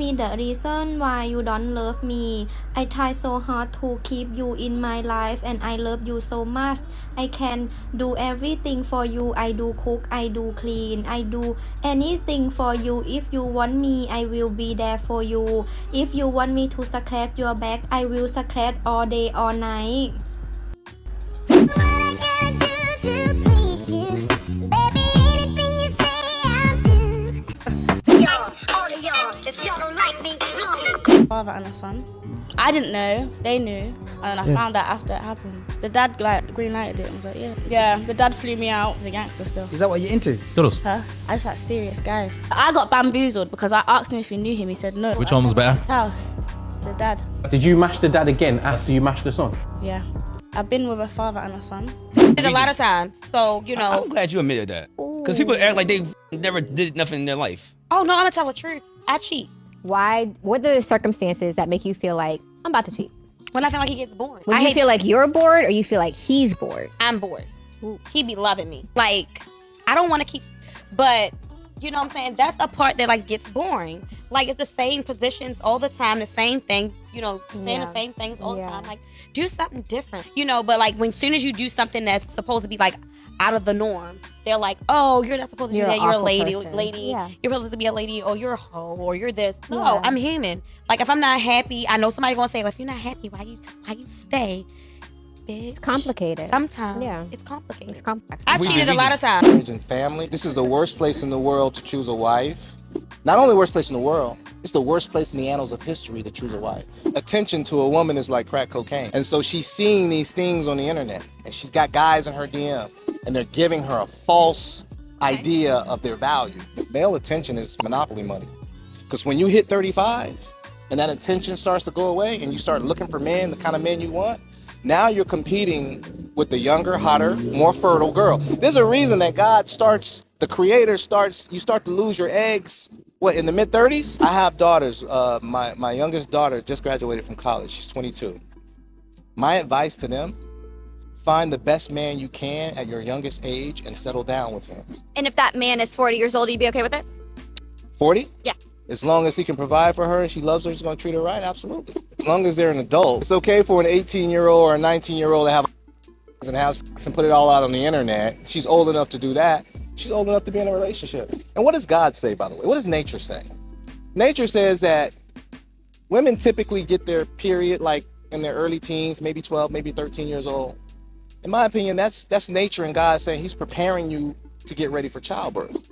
me the reason why you don't love me. I try so hard to keep you in my life and I love you so much. I can do everything for you. I do cook, I do clean, I do anything for you. If you want me, I will be there for you. If you want me to scratch your back, I will scratch all day all night. Father and a son. I didn't know, they knew, and I found out after it happened. The dad like green lighted it and was like, yeah. The dad flew me out. The gangster still. Is that what you're into? Todos. Huh? I just like serious guys. I got bamboozled because I asked him if he knew him. He said no. Which one was better? Tell the dad. Did you mash the dad again after you mashed the son? Yeah. I've been with a father and a son. A lot of times, so you know. I'm glad you admitted that, because people act like they never did nothing in their life. Oh no, I'm gonna tell the truth. I cheat. Why? What are the circumstances that make you feel like I'm about to cheat? When I feel like he gets bored. When you feel like you're bored, or you feel like he's bored? I'm bored. He be loving me. Like I don't want to keep, but you know what I'm saying. That's a part that like gets boring. Like it's the same positions all the time, the same thing. You know, saying the same things all the time. Like do something different. You know, but like when soon as you do something that's supposed to be like out of the norm, they're like, oh, you're not supposed to do that. You're a lady. Yeah. You're supposed to be a lady. Oh, you're a hoe. Or you're this. No, I'm human. Like if I'm not happy, I know somebody gonna say, well, if you're not happy, why you stay? Bitch. It's complicated. Sometimes it's complicated. It's complex. I cheated a lot of times. Marriage and family. This is the worst place in the world to choose a wife. Not only worst place in the world, it's the worst place in the annals of history to choose a wife. Attention to a woman is like crack cocaine. And so she's seeing these things on the internet, and she's got guys in her DM, and they're giving her a false idea of their value. Male attention is monopoly money. Because when you hit 35 and that attention starts to go away and you start looking for men, the kind of men you want, now you're competing with the younger, hotter, more fertile girl. There's a reason that the creator starts, you start to lose your eggs, in the mid-30s? I have daughters. My youngest daughter just graduated from college. She's 22. My advice to them, find the best man you can at your youngest age and settle down with him. And if that man is 40 years old, you'd be okay with it? 40? Yeah. As long as he can provide for her and she loves her, he's going to treat her right, absolutely. As long as they're an adult. It's okay for an 18-year-old or a 19-year-old to have sex and put it all out on the internet. She's old enough to do that. She's old enough to be in a relationship. And what does God say, by the way? What does nature say? Nature says that women typically get their period like in their early teens, maybe 12, maybe 13 years old. In my opinion, that's nature and God saying he's preparing you to get ready for childbirth.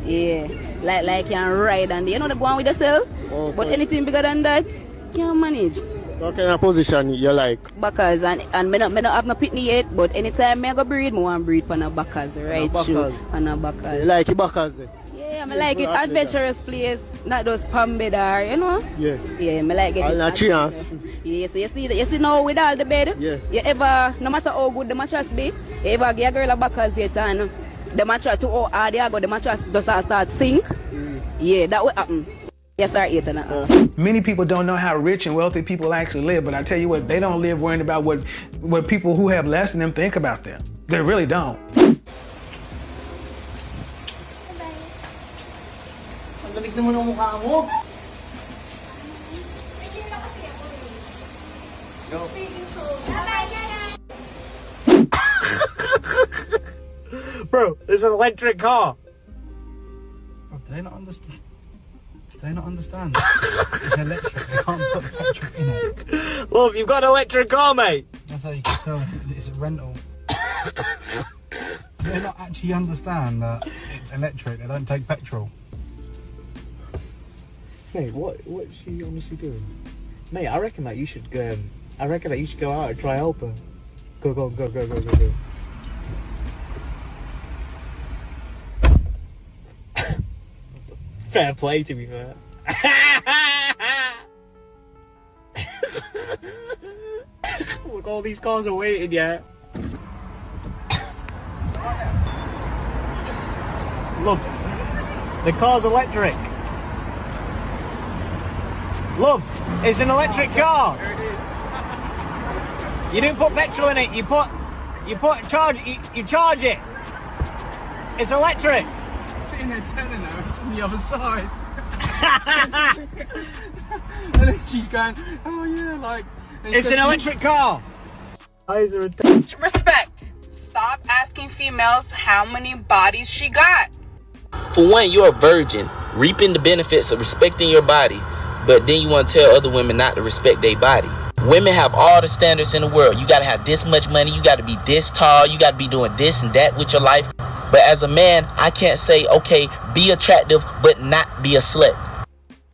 Yeah, like you can ride and you know the one with yourself, but anything bigger than that, can't manage. So what kind of position you like? Backers and me not have no pitney yet, but anytime I go breed, I want breed on a backers, right? On a backers. You like your backers then? Yeah, I like it adventurous place, not those palm bed or, you know? Yeah. Yeah, I like it. All the chance. Yeah, so you see now with all the bed, you ever, no matter how good the mattress be, you ever give a girl a backers yet and the mattress too hard, the mattress does start sink. Yeah, that will happen. Yes, sir. Many people don't know how rich and wealthy people actually live, but I tell you what, they don't live worrying about what people who have less than them think about them. They really don't. Bro, there's an electric car. Bro, do they not understand? They not understand. It's electric. You can't put petrol in it. Look, you've got an electric car, mate. That's how you can tell it's a rental. They not actually understand that it's electric. They don't take petrol. Mate, what's she honestly doing? Mate, I reckon that you should go. I reckon that you should go out and try help her. Go. Fair play, to be fair. Look, all these cars are waiting, yeah. Look, the car's electric. Look, it's an electric car. You didn't put petrol in it. You charge it. It's electric. Sitting there telling her it's on the other side. she's going, oh yeah, like it's an electric car. Respect. Stop asking females how many bodies she got. For one, you're a virgin, reaping the benefits of respecting your body, but then you want to tell other women not to respect their body. Women have all the standards in the world. You got to have this much money, you got to be this tall, you got to be doing this and that with your life. But as a man, I can't say, okay, be attractive, but not be a slut.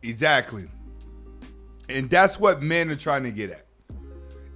Exactly. And that's what men are trying to get at.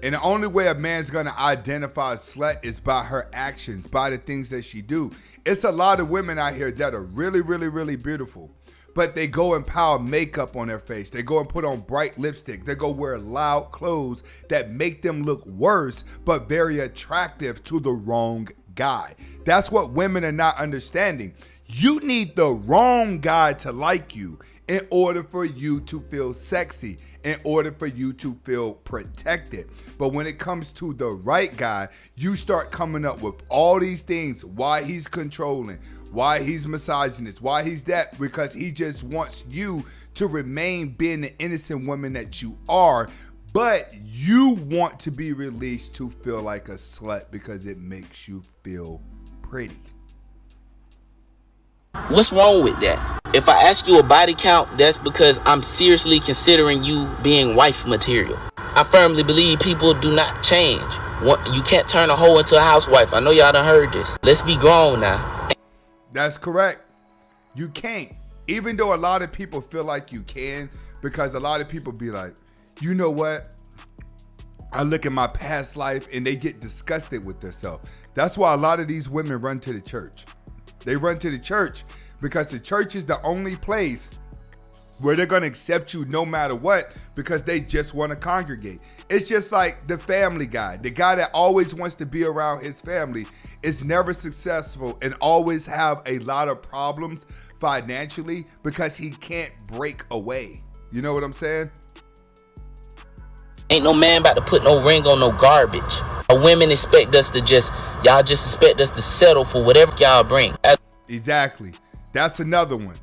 And the only way a man's going to identify a slut is by her actions, by the things that she do. It's a lot of women out here that are really, really, really beautiful, but they go and pile makeup on their face. They go and put on bright lipstick. They go wear loud clothes that make them look worse, but very attractive to the wrong guy. That's what women are not understanding. You need the wrong guy to like you in order for you to feel sexy, in order for you to feel protected. But when it comes to the right guy, you start coming up with all these things, why he's controlling, why he's misogynist, why he's that, because he just wants you to remain being the innocent woman that you are, but you want to be released to feel like a slut because it makes you feel pretty. What's wrong with that? If I ask you a body count, that's because I'm seriously considering you being wife material. I firmly believe people do not change. You can't turn a hoe into a housewife. I know y'all done heard this. Let's be grown now. That's correct. You can't. Even though a lot of people feel like you can, because a lot of people be like, you know what? I look at my past life and they get disgusted with themselves. That's why a lot of these women run to the church. They run to the church because the church is the only place where they're going to accept you no matter what, because they just want to congregate. It's just like the family guy. The guy that always wants to be around his family is never successful and always have a lot of problems financially because he can't break away. You know what I'm saying? Ain't no man about to put no ring on no garbage. Women expect us to y'all just expect us to settle for whatever y'all bring. Exactly. That's another one.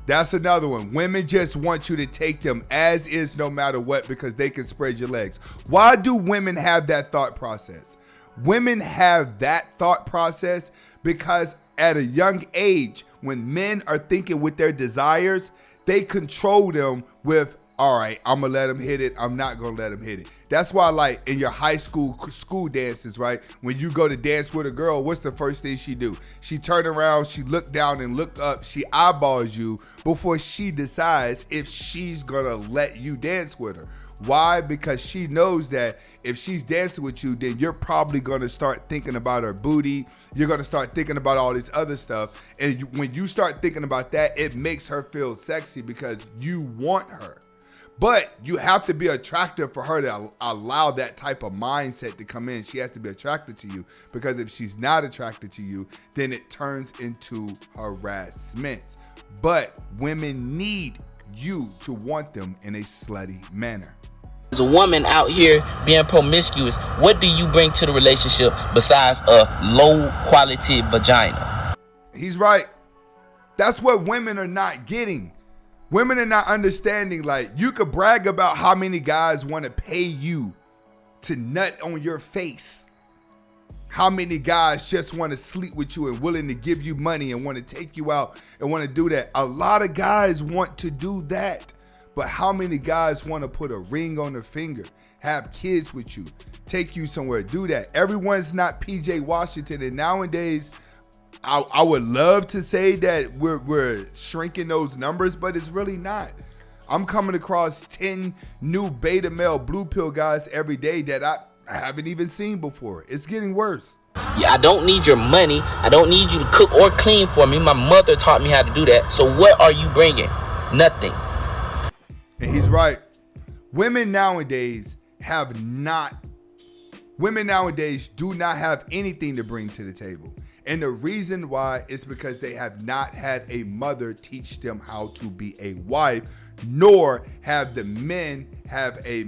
That's another one. Women just want you to take them as is no matter what because they can spread your legs. Why do women have that thought process? Women have that thought process because at a young age, when men are thinking with their desires, they control them with, all right, I'm going to let him hit it. I'm not going to let him hit it. That's why, like, in your high school dances, right? When you go to dance with a girl, what's the first thing she do? She turn around, she look down and look up, she eyeballs you before she decides if she's going to let you dance with her. Why? Because she knows that if she's dancing with you, then you're probably going to start thinking about her booty. You're going to start thinking about all this other stuff. And when you start thinking about that, it makes her feel sexy because you want her. But you have to be attractive for her to allow that type of mindset to come in. She has to be attracted to you, because if she's not attracted to you, then it turns into harassment. But women need you to want them in a slutty manner. As a woman out here being promiscuous, what do you bring to the relationship besides a low quality vagina? He's right. That's what women are not getting. Women are not understanding, like, you could brag about how many guys want to pay you to nut on your face. How many guys just want to sleep with you and willing to give you money and want to take you out and want to do that. A lot of guys want to do that. But how many guys want to put a ring on their finger, have kids with you, take you somewhere, do that? Everyone's not PJ Washington. And nowadays, I would love to say that we're shrinking those numbers, but it's really not. I'm coming across 10 new beta male blue pill guys every day that I haven't even seen before. It's getting worse. Yeah, I don't need your money. I don't need you to cook or clean for me. My mother taught me how to do that. So what are you bringing? Nothing. And he's right. Women nowadays do not have anything to bring to the table. And the reason why is because they have not had a mother teach them how to be a wife, nor have the men have a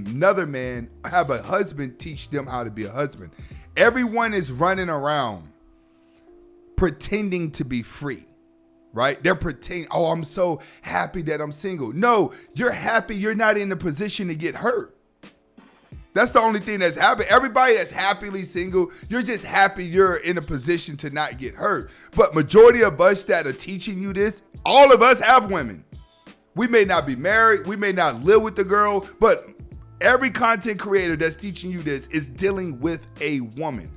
husband teach them how to be a husband. Everyone is running around pretending to be free. right? They're pretending, oh, I'm so happy that I'm single. No, you're happy you're not in a position to get hurt. That's the only thing that's happening. Everybody that's happily single, you're just happy you're in a position to not get hurt. But majority of us that are teaching you this, all of us have women. We may not be married, we may not live with the girl, but every content creator that's teaching you this is dealing with a woman.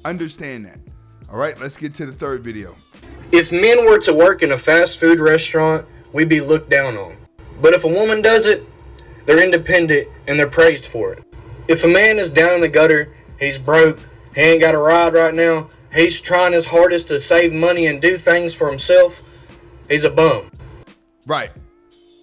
Understand that. All right, let's get to the third video. If men were to work in a fast food restaurant, we'd be looked down on. But if a woman does it, they're independent and they're praised for it. If a man is down in the gutter, he's broke, he ain't got a ride right now, he's trying his hardest to save money and do things for himself, he's a bum. Right.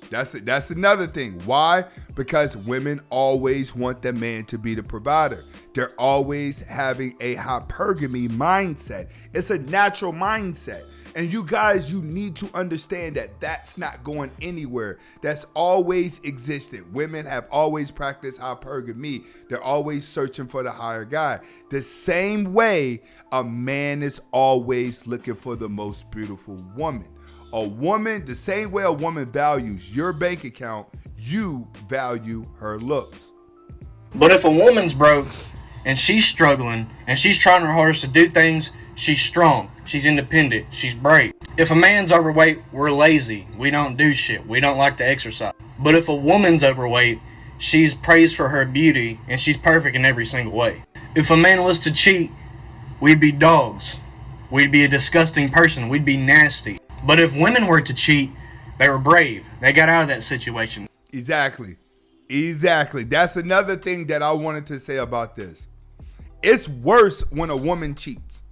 That's another thing. Why? Because women always want the man to be the provider. They're always having a hypergamy mindset. It's a natural mindset. And you guys, you need to understand that that's not going anywhere. That's always existed. Women have always practiced hypergamy. They're always searching for the higher guy. The same way a man is always looking for the most beautiful woman. A woman, the same way a woman values your bank account, you value her looks. But if a woman's broke and she's struggling and she's trying her hardest to do things, she's strong, she's independent, she's brave. If a man's overweight, we're lazy, we don't do shit, we don't like to exercise. But if a woman's overweight, she's praised for her beauty and she's perfect in every single way. If a man was to cheat, we'd be dogs. We'd be a disgusting person, we'd be nasty. But if women were to cheat, they were brave. They got out of that situation. Exactly. That's another thing that I wanted to say about this. It's worse when a woman cheats.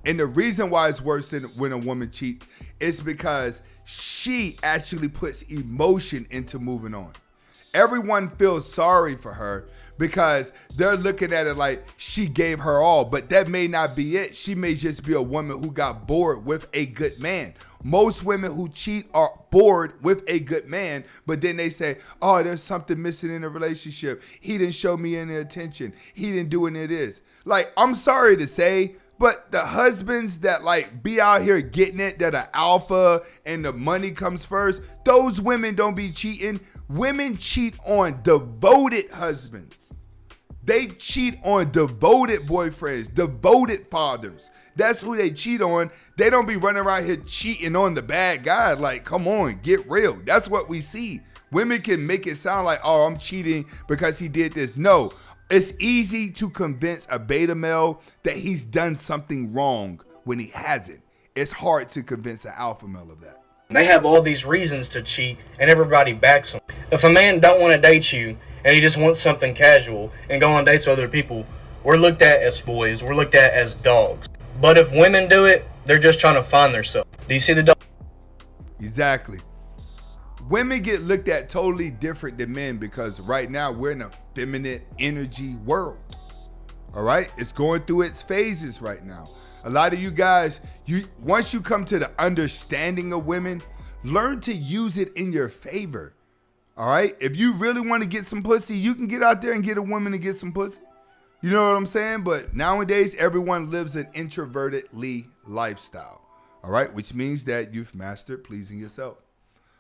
And the reason why it's worse than when a woman cheats is because she actually puts emotion into moving on. Everyone feels sorry for her because they're looking at it like she gave her all, but that may not be it. She may just be a woman who got bored with a good man. Most women who cheat are bored with a good man, but then they say, oh, there's something missing in the relationship. He didn't show me any attention. He didn't do any of this. Like, I'm sorry to say, but the husbands that like be out here getting it, that are alpha and the money comes first, those women don't be cheating. Women cheat on devoted husbands. They cheat on devoted boyfriends, devoted fathers. That's who they cheat on. They don't be running around here cheating on the bad guy. Like, come on, get real. That's what we see. Women can make it sound like, oh, I'm cheating because he did this. No, it's easy to convince a beta male that he's done something wrong when he hasn't. It's hard to convince an alpha male of that. They have all these reasons to cheat and everybody backs them. If a man don't want to date you and he just wants something casual and go on dates with other people, we're looked at as boys. We're looked at as dogs. But if women do it, they're just trying to find themselves. Do you see the dog? Exactly. Women get looked at totally different than men because right now we're in a feminine energy world. All right? It's going through its phases right now. A lot of you guys, once you come to the understanding of women, learn to use it in your favor. All right? If you really want to get some pussy, you can get out there and get a woman to get some pussy. You know what I'm saying? But nowadays, everyone lives an introvertedly lifestyle. All right? Which means that you've mastered pleasing yourself.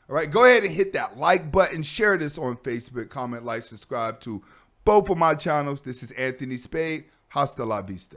All right? Go ahead and hit that like button. Share this on Facebook. Comment, like, subscribe to both of my channels. This is Anthony Spade. Hasta la vista.